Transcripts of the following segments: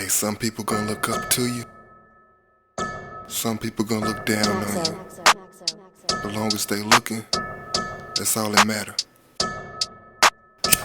Hey, some people gonna look up to you. Some people gonna look down on you. As long as they looking, that's all that matter.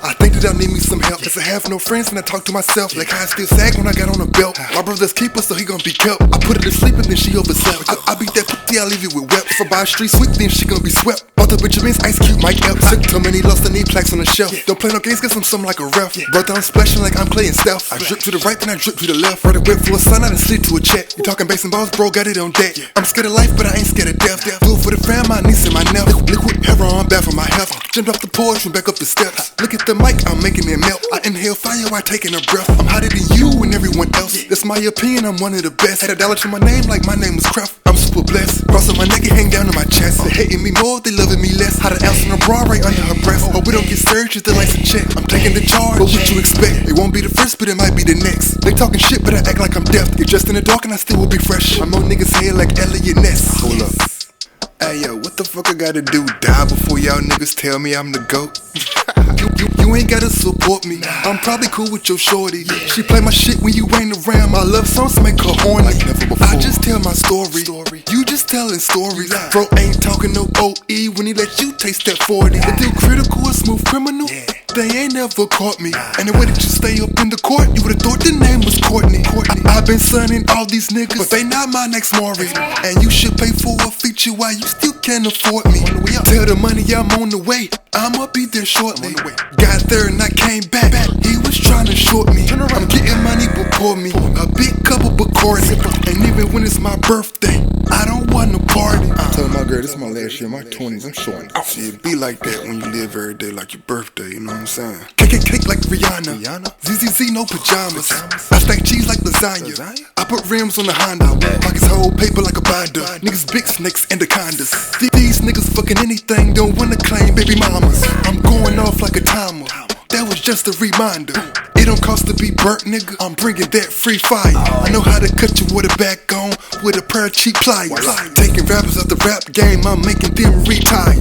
I think that I need me some help, cause I have no friends and I talk to myself. Like how I still sag when I got on a belt. My brother's keeper, so he gon' be kept. I put her to sleep and then she overslept. I beat that pussy, I leave it with wet. If I buy a street sweep, then she gon' be swept. Bought the Benjamins, Ice Cube, Mike Epps. So many lost, I need plaques on the shelf. Don't play no games, cause I'm something like a ref. Brother, I'm splashing like I'm Clay and Steph. I drip to the right, then I drip to the left. Right whip full of sun, I done slid to a check. You talking bass and balls, bro, got it on deck. I'm scared of life, but I ain't scared of death. Food for the fam, my niece and my nephew. Liquid heroin, bad for my health. Jumped off the porch and back up the steps. Look at the mic, I'm making it melt. I inhale fire while taking a breath. I'm hotter than you and everyone else. That's my opinion, I'm one of the best. Had $1 to my name like my name was Kraft. I'm super blessed. Crossing my neck and hang down to my chest. They hating me more, they loving me less. Had an ounce in a bra right under her breast. Hope we don't get searched, just the lights a check. I'm taking the charge, but what you expect? It won't be the first, but it might be the next. They talking shit, but I act like I'm deaf. You're just in the dark and I still will be fresh. I'm on niggas' head like Elliot Ness. Hold up. Hey yo, what the fuck I gotta do? Die before y'all niggas tell me I'm the GOAT? You ain't gotta support me. I'm probably cool with your shorty. She play my shit when you ain't around. My love songs make her horny. I just tell my story. You just telling stories. Bro ain't talking no OE when he let you taste that 40. They do critical, a smooth criminal. They ain't never caught me. And the way that you stay up in the court, you would've thought the name was Courtney. I've been sunning all these niggas, but they not my next Maury. And you should pay for a feature while you still can't afford me. Tell the money I'm on the way, I'ma be there shortly. Got there and I came back, he was trying to short me. I'm getting money before me, a big couple but corny. And even when it's my birthday, I don't want no party. I told my girl, this is my last year, my 20s, I'm showing. See, it be like that when you live every day like your birthday, you know what I'm saying? Cake like Rihanna. ZZZ, no pajamas. I stack cheese like lasagna. I put rims on the Honda. Pockets hold paper like a binder. Niggas big snakes, anacondas. These niggas fucking anything, don't wanna claim baby mamas. I'm going off like a timer. That was just a reminder. It don't cost to be burnt, nigga. I'm bringing that free fire. I know how to cut you with a back on with a pair of cheap pliers. Taking rappers out the rap game, I'm making them retire.